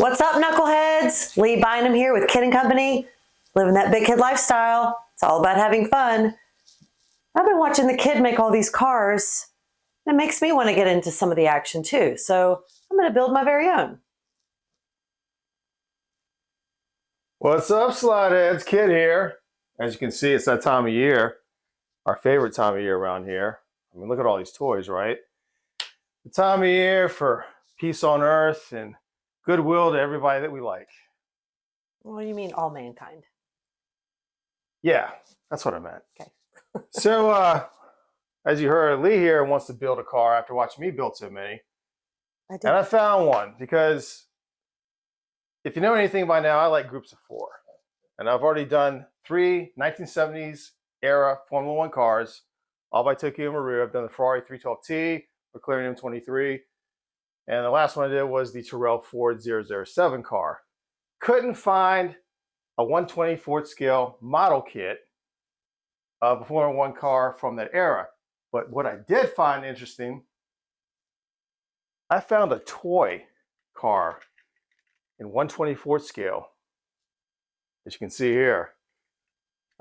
What's up, knuckleheads? Lea Bynum here with Kid & Company, living that big kid lifestyle. It's all about having fun. I've been watching the kid make all these cars. It makes me want to get into some of the action too, so I'm going to build my very own. What's up, slide heads? Kid here. As you can see, it's that time of year, our favorite time of year around here. I mean, look at all these toys, right? The time of year for peace on earth and goodwill to everybody that we like. What do you mean, all mankind? Yeah, that's what I meant. Okay. So, as you heard, Lee here wants to build a car after watching me build so many. And I found one because if you know anything by now, I like groups of 4. And I've already done 3 1970s era Formula 1 cars, all by Tokyo Maru. I've done the Ferrari 312T, McLaren M23, and the last one I did was the Tyrrell Ford 007 car. Couldn't find a 1/24th scale model kit of a Formula 1 car from that era. But what I did find interesting, I found a toy car in 1/24th scale, as you can see here,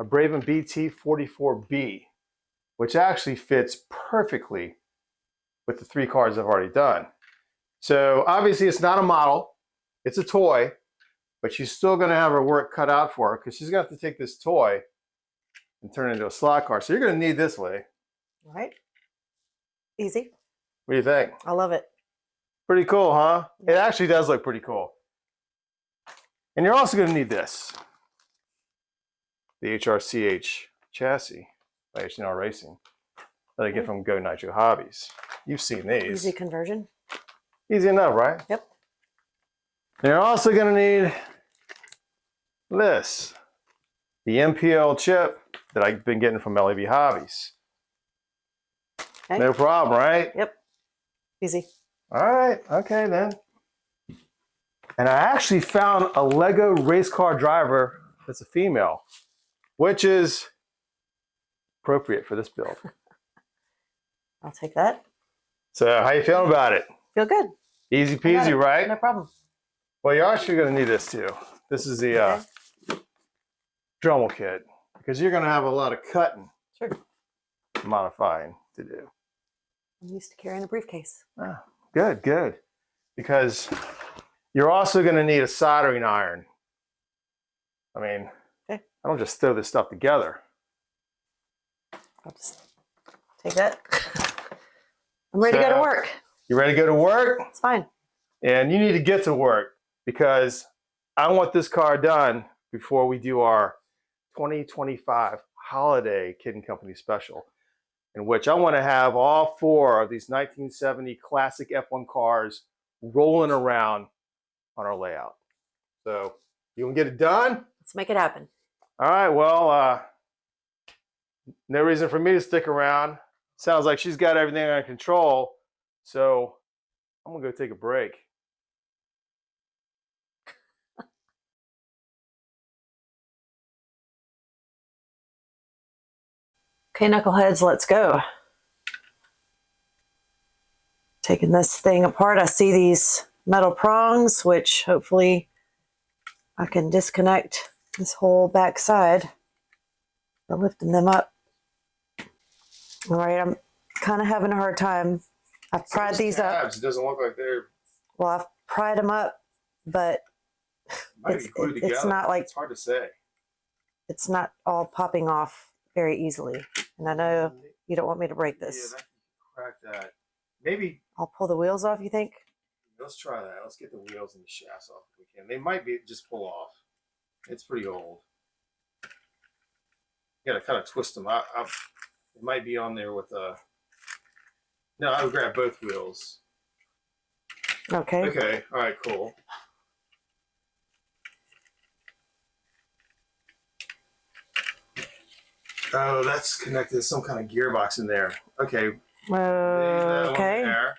a Brabham BT44B, which actually fits perfectly with the 3 cars I've already done. So obviously it's not a model, it's a toy, but she's still going to have her work cut out for her because she's going to have to take this toy and turn it into a slot car. So you're going to need this, Lee. All right. Easy. What do you think? I love it. Pretty cool, huh? It actually does look pretty cool. And you're also going to need this. The HRCH chassis by H&R Racing that I get from Go Nitro Hobbies. You've seen these. Easy conversion. Easy enough, right? Yep. And you're also going to need this. The MPL chip that I've been getting from LEB Hobbies. Okay. No problem, right? Yep. Easy. All right. Okay, then. And I actually found a Lego race car driver that's a female, which is appropriate for this build. I'll take that. So how you feeling about it? Feel good. Easy peasy, right? No problem. Well, you're actually going to need this too. This is the Dremel kit because you're going to have a lot of cutting, modifying to do. I'm used to carrying a briefcase. Ah, good, good. Because you're also going to need a soldering iron. I mean, I don't just throw this stuff together. I'll just take that. I'm ready to go to work. You ready to go to work? It's fine. And you need to get to work because I want this car done before we do our 2025 holiday Kid & Company special, in which I want to have all 4 of these 1970 classic F1 cars rolling around on our layout. So you want to get it done? Let's make it happen. All right, well, no reason for me to stick around. Sounds like she's got everything under control. So I'm going to go take a break. Okay, knuckleheads, let's go. Taking this thing apart, I see these metal prongs, which hopefully I can disconnect this whole back side by lifting them up. All right, I'm kind of having a hard time. I've pried these up. It doesn't look like they're... Well, I've pried them up, but it's not like... It's hard to say. It's not all popping off very easily. And I know You don't want me to break Yeah, this? that can crack that. Maybe. I'll pull the wheels off, you think? Let's try that. Let's get the wheels and the shafts off if we can. They might be just pull off. It's pretty old. You gotta kind of twist them. It might be on there with a. No, I would grab both wheels. Okay. Okay. All right. Cool. Oh, that's connected to some kind of gearbox in there. Okay. Okay. There.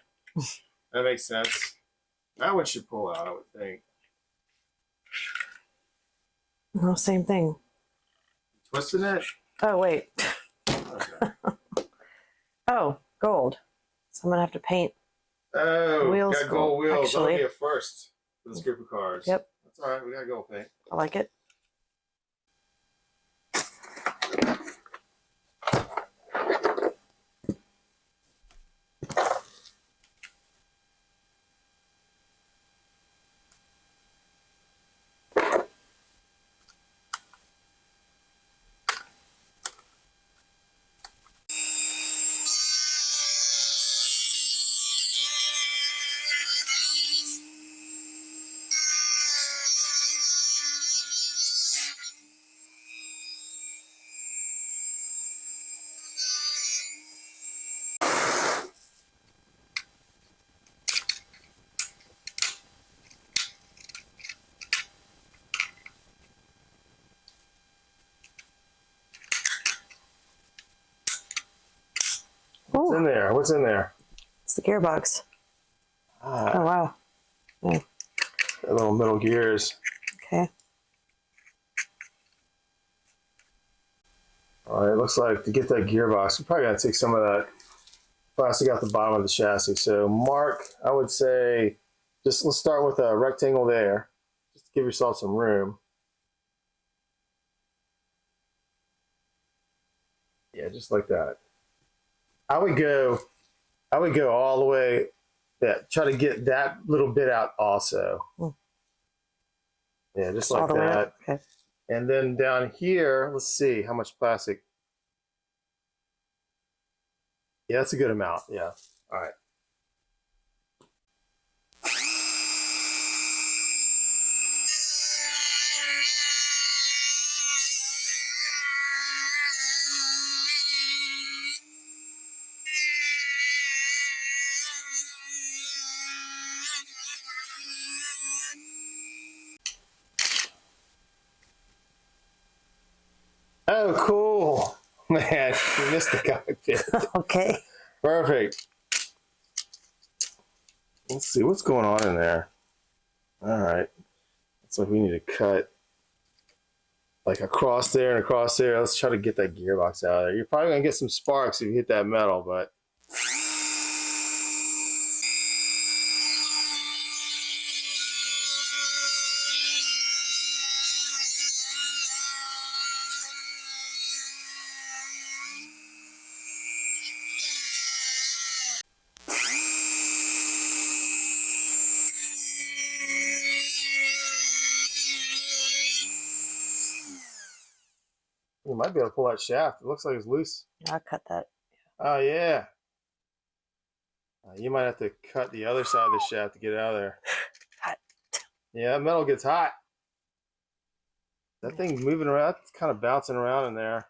That makes sense. That one should pull out, I would think. No, same thing. Twisting it? Oh, wait. Okay. Oh, gold. So I'm going to have to paint. Oh, Wheels got gold wheels. actually. That'll be a first for this group of cars. Yep. That's all right. We got gold paint. I like it. What's in there? What's in there? It's the gearbox. Ah, Oh, wow. Yeah. little metal gears. Okay. All right, it looks like to get that gearbox, we probably got to take some of that plastic out the bottom of the chassis. So, Mark, I would say just let's start with a rectangle there, just to give yourself some room. Yeah, just like that. I would go all the way. Yeah, try to get that little bit out also. Yeah, just like that. Okay. And then down here, let's see how much plastic. Yeah, that's a good amount. Yeah. All right. Oh, cool. Man, you missed the cockpit. Okay. Perfect. Let's see what's going on in there. All right. Looks like we need to cut like across there and across there. Let's try to get that gearbox out of there. You're probably going to get some sparks if you hit that metal, but. You might be able to pull that shaft. It looks like it's loose. I'll cut that. Oh, yeah. You might have to cut the other side of the shaft to get it out of there. Hot. Yeah, that metal gets hot. That thing's moving around. It's kind of bouncing around in there.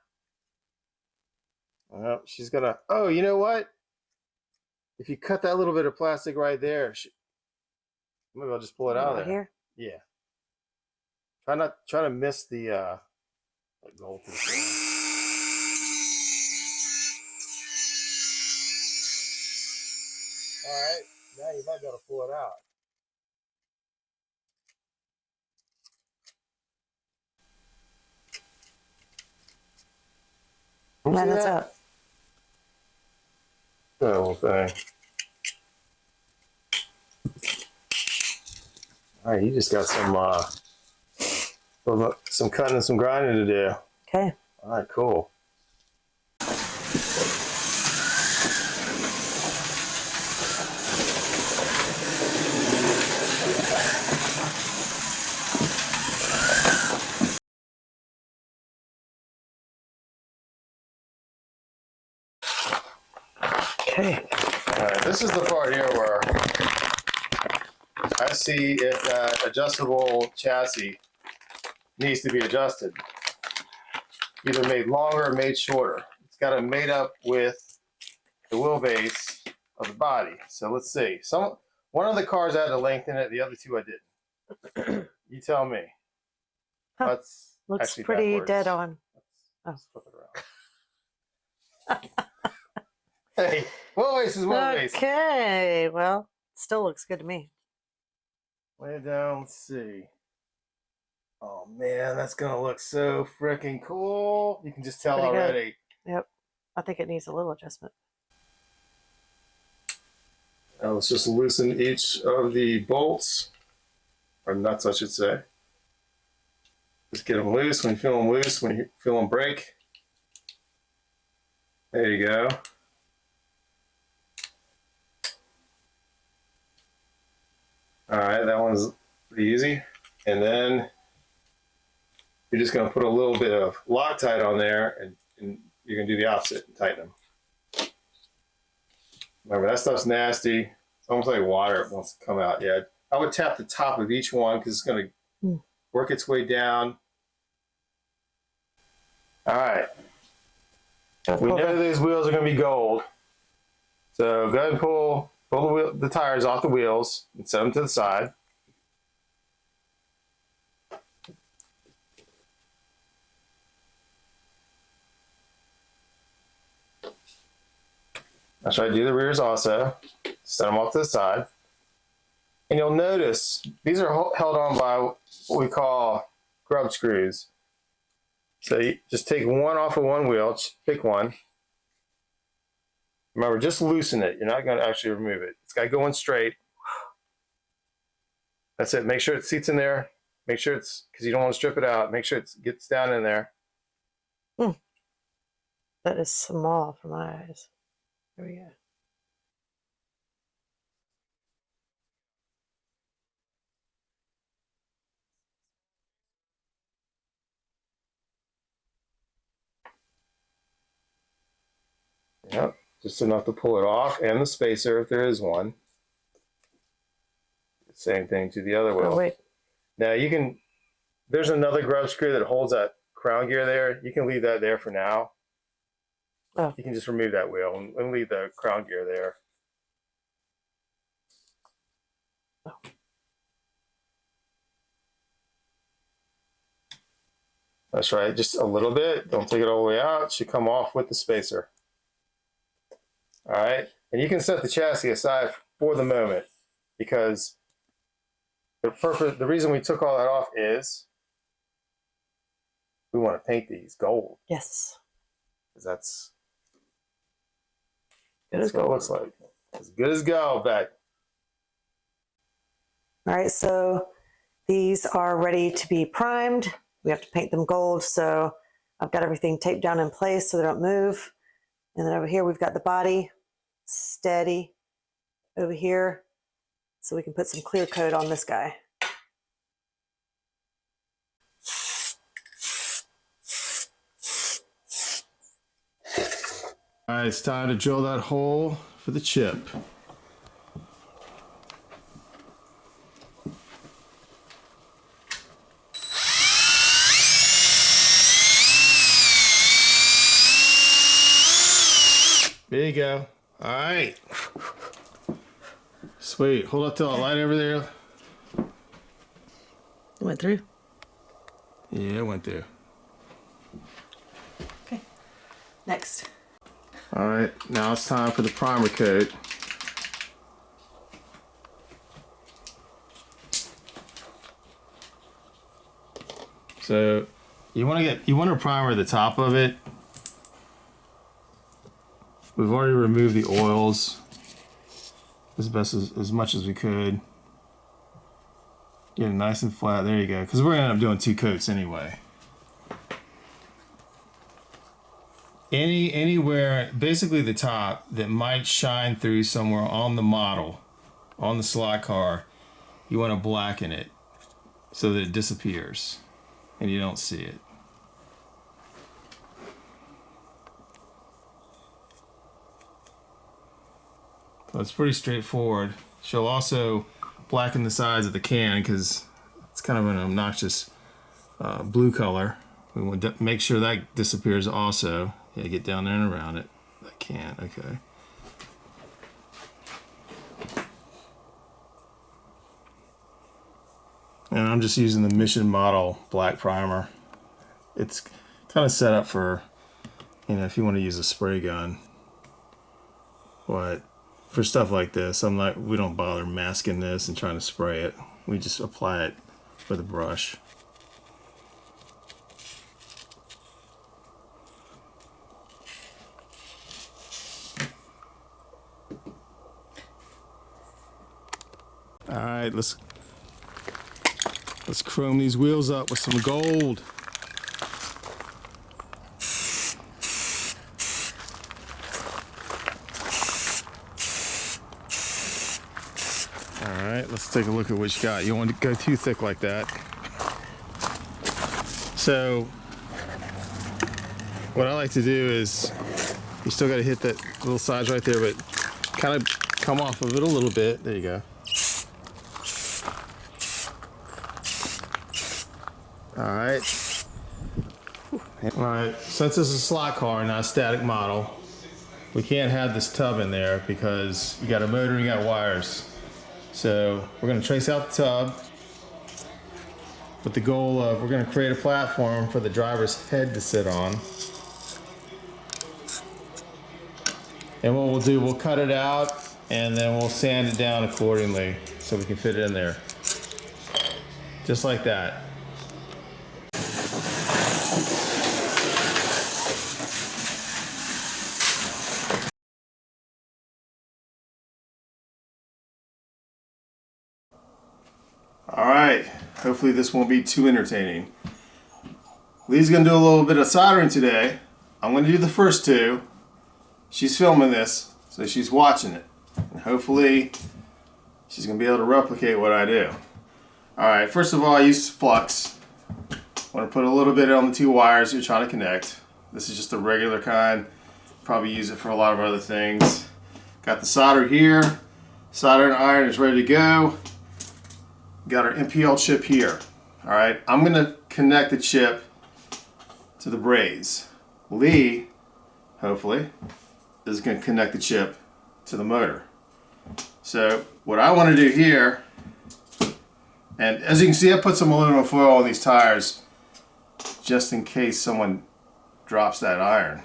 Oh, she's going to... Oh, you know what? If you cut that little bit of plastic right there, maybe I'll just pull it out of there. Here? Yeah. Try to miss the gold piece. All right, now you might be able to pull it out. Yeah, that's out. Oh, thing. All right, you just got some cutting and some grinding to do. Okay. All right, cool. Okay. All right, this is the part here where I see if that adjustable chassis needs to be adjusted. Either made longer or made shorter. It's got to made up with the wheelbase of the body. So let's see. One of the cars had a length in it, the other two I didn't. You tell me. Huh. Let's Looks actually pretty backwards. dead on. Let's flip it around. Hey, wheelbase is wheelbase. Okay, well, still looks good to me. Lay it down, let's see. Oh man, that's gonna look so freaking cool. You can just tell Pretty good. already. Yep. I think it needs a little adjustment. Now let's just loosen each of the bolts, or nuts I should say. Just get them loose. When you feel them loose, when you feel them break. There you go. Alright, that one's pretty easy. And then you're just going to put a little bit of Loctite on there, and you're going to do the opposite and tighten them. Remember, that stuff's nasty. It's almost like water. It wants to come out. Yeah, I would tap the top of each one because it's going to work its way down. All right. We know these wheels are going to be gold. So go ahead and pull the tires off the wheels and set them to the side. I'll try to do the rears also. Set them off to the side. And you'll notice these are held on by what we call grub screws. So you just take one off of one wheel, pick one. Remember, just loosen it. You're not going to actually remove it. It's got to go in straight. That's it. Make sure it seats in there. Make sure it's, because you don't want to strip it out. Make sure it gets down in there. That is small for my eyes. There we go. Yep, just enough to pull it off, and the spacer if there is one. Same thing to the other wheel. Oh, wait. Now you can, there's another grub screw that holds that crown gear there. You can leave that there for now. Oh. You can just remove that wheel and leave the crown gear there. Oh. That's right, just a little bit. Don't take it all the way out. It should come off with the spacer. All right, and you can set the chassis aside for the moment because the reason we took all that off is we want to paint these gold. Yes. Because that's Good as what it gold. looks like. As good as gold, Beck. All right, so these are ready to be primed. We have to paint them gold, so I've got everything taped down in place so they don't move. And then over here we've got the body steady over here, so we can put some clear coat on this guy. All right, it's time to drill that hole for the chip. There you go. All right. Sweet. Hold up to the light over there. It went through. Yeah, it went there. Okay. Next. All right, now it's time for the primer coat. So you want to primer the top of it. We've already removed the oils as much as we could. Get it nice and flat. There you go. Because we're gonna end up doing 2 coats anyway. Anywhere, basically the top that might shine through somewhere on the model, on the slot car, you want to blacken it so that it disappears and you don't see it. It's pretty straightforward. She'll also blacken the sides of the can because it's kind of an obnoxious blue color. We want to make sure that disappears also. Yeah, get down there and around it. I can't, okay. And I'm just using the Mission Model black primer. It's kind of set up for, you know, if you want to use a spray gun. But for stuff like this, we don't bother masking this and trying to spray it. We just apply it with a brush. All right, let's chrome these wheels up with some gold. All right, let's take a look at what you got. You don't want to go too thick like that. So what I like to do is, you still got to hit that little size right there, but kind of come off of it a little bit. There you go. All right. All right, since this is a slot car, not a static model, we can't have this tub in there because you got a motor and you got wires. So we're going to trace out the tub with the goal of, we're going to create a platform for the driver's head to sit on. And what we'll do, we'll cut it out and then we'll sand it down accordingly so we can fit it in there. Just like that. All right, hopefully this won't be too entertaining. Lee's gonna do a little bit of soldering today. I'm gonna do the first two. She's filming this, so she's watching it. And hopefully she's gonna be able to replicate what I do. All right, first of all, I use flux. I wanna put a little bit on the two wires you're trying to connect. This is just a regular kind. Probably use it for a lot of other things. Got the solder here. Soldering iron is ready to go. Got our MPL chip here. All right, I'm gonna connect the chip to the braids. Lee, hopefully, is gonna connect the chip to the motor. So what I wanna do here, and as you can see, I put some aluminum foil on these tires just in case someone drops that iron.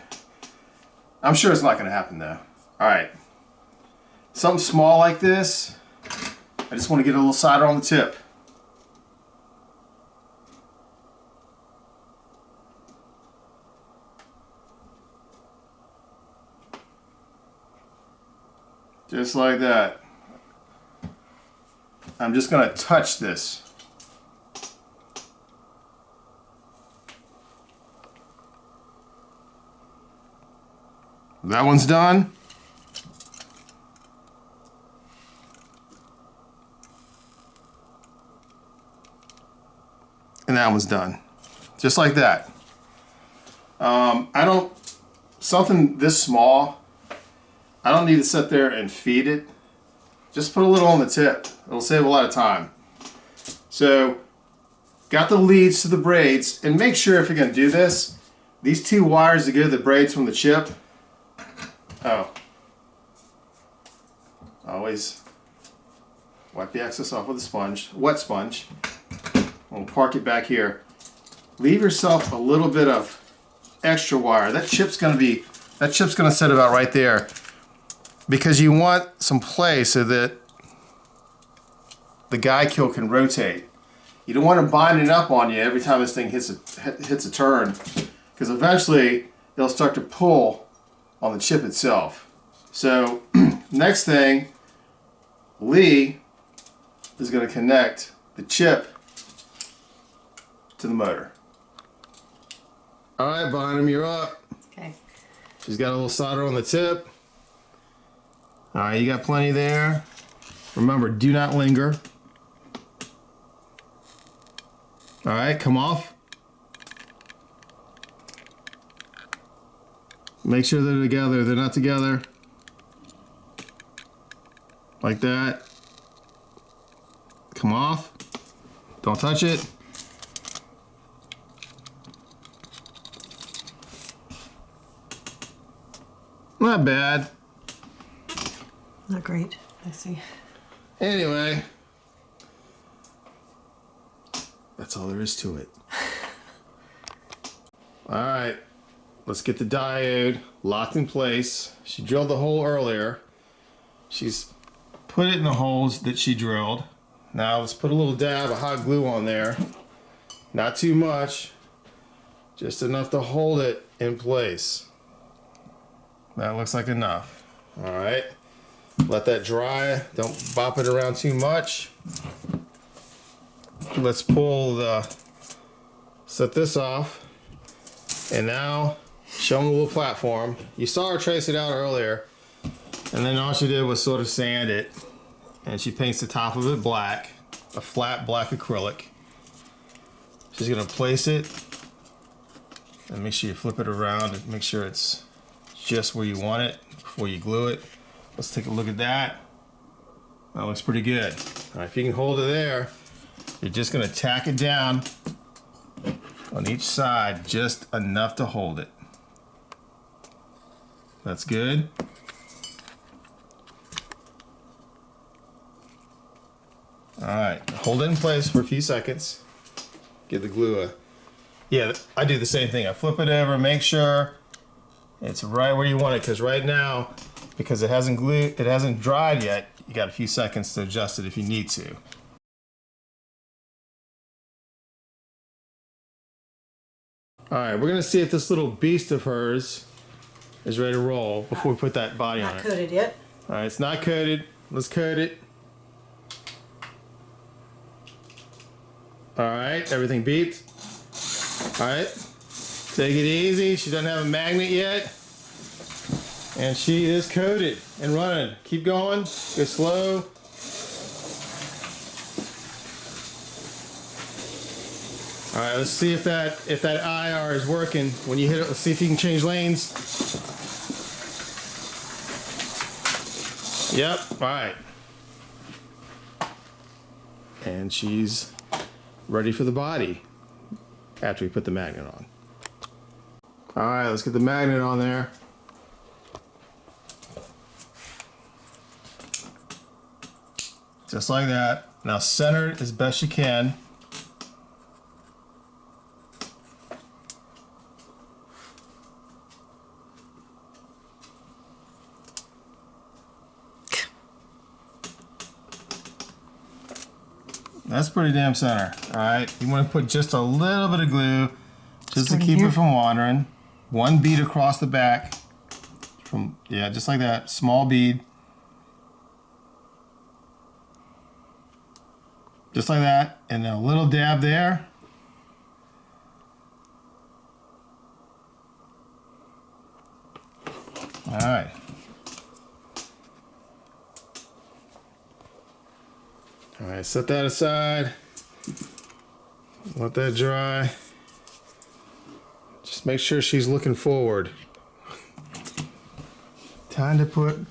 I'm sure it's not gonna happen though. All right, something small like this, I just want to get a little solder on the tip. Just like that. I'm just going to touch this. That one's done. And that one's done. Just like that. Something this small, I don't need to sit there and feed it. Just put a little on the tip. It'll save a lot of time. So, got the leads to the braids, and make sure if you're gonna do this, these two wires that go to the braids from the chip, always wipe the excess off with a sponge, wet sponge. We'll park it back here. Leave yourself a little bit of extra wire. That chip's gonna sit about right there because you want some play so that the guide kill can rotate. You don't want to bind it up on you every time this thing hits a turn, because eventually it'll start to pull on the chip itself. So next thing, Lee is going to connect the chip to the motor. All right, Bynum, you're up. Okay. She's got a little solder on the tip. All right, you got plenty there. Remember, do not linger. All right, come off. Make sure they're together. They're not together. like that. Come off. Don't touch it. Not bad. Not great. I see. Anyway, that's all there is to it. All right, let's get the diode locked in place. She drilled the hole earlier. She's put it in the holes that she drilled. Now let's put a little dab of hot glue on there. Not too much, just enough to hold it in place. That looks like enough. All right, let that dry. Don't bop it around too much. Let's set this off. And now, show them the little platform. You saw her trace it out earlier. And then all she did was sort of sand it. And she paints the top of it black. A flat black acrylic. She's gonna place it. And make sure you flip it around and make sure it's just where you want it before you glue it. Let's take a look at that. That looks pretty good. All right, if you can hold it there, you're just gonna tack it down on each side, just enough to hold it. That's good. All right, hold it in place for a few seconds. Give the glue yeah, I do the same thing. I flip it over, make sure it's right where you want it, because right now, because it hasn't dried yet, you got a few seconds to adjust it if you need to. All right, we're gonna see if this little beast of hers is ready to roll before we put that body on it. Not coated yet. All right, it's not coated. Let's coat it. All right, everything beeped. All right, take it easy. She doesn't have a magnet yet. And she is coated and running. Keep going, go slow. All right, let's see if that IR is working. When you hit it, let's see if you can change lanes. Yep, all right. And she's ready for the body after we put the magnet on. All right, let's get the magnet on there. Just like that. Now center it as best you can. That's pretty damn center. All right, you want to put just a little bit of glue just to keep it from wandering. One bead across the back. Yeah, just like that, small bead. Just like that, and a little dab there. All right. All right, set that aside. Let that dry. Just make sure she's looking forward. Time to put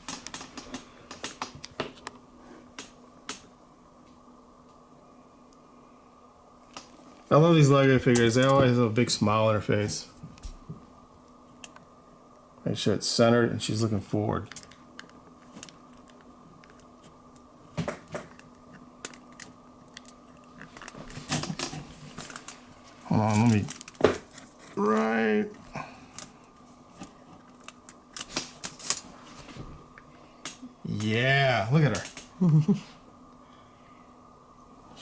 I love these Lego figures. They always have a big smile on her face. Make sure it's centered and she's looking forward. Hold on, let me... Right. Yeah, look at her.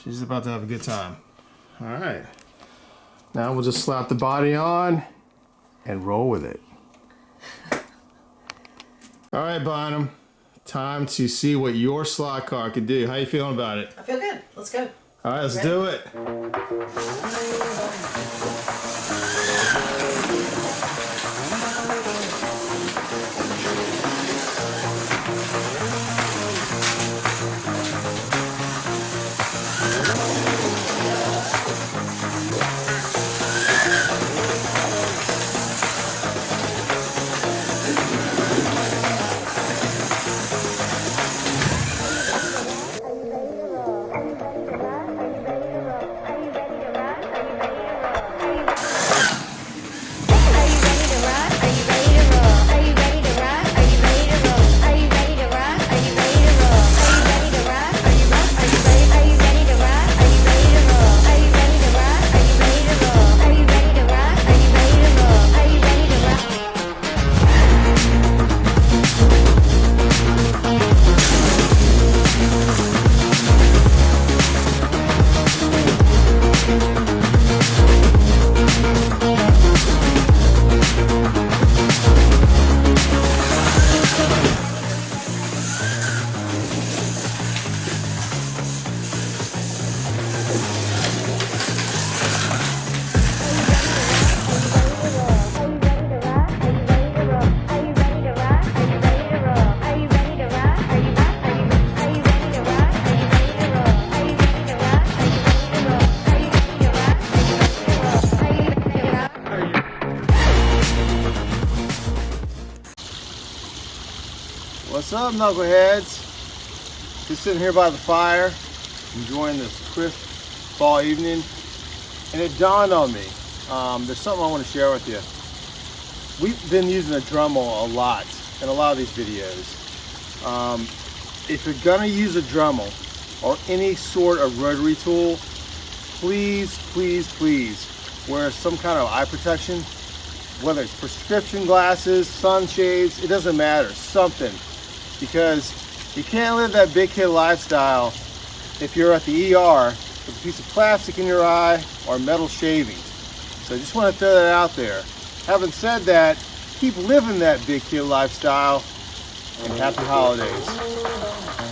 She's about to have a good time. All right. Now we'll just slap the body on and roll with it. All right, Bynum. Time to see what your slot car could do. How you feeling about it? I feel good. Let's go. All right, let's do it. What's up, knuckleheads? Just sitting here by the fire, enjoying this crisp fall evening, and it dawned on me, there's something I want to share with you. We've been using a Dremel a lot in a lot of these videos. If you're gonna use a Dremel or any sort of rotary tool, please, please, please wear some kind of eye protection, whether it's prescription glasses, sunshades, it doesn't matter, something. Because you can't live that big kid lifestyle if you're at the ER with a piece of plastic in your eye or metal shavings. So I just want to throw that out there. Having said that, keep living that big kid lifestyle, and happy holidays.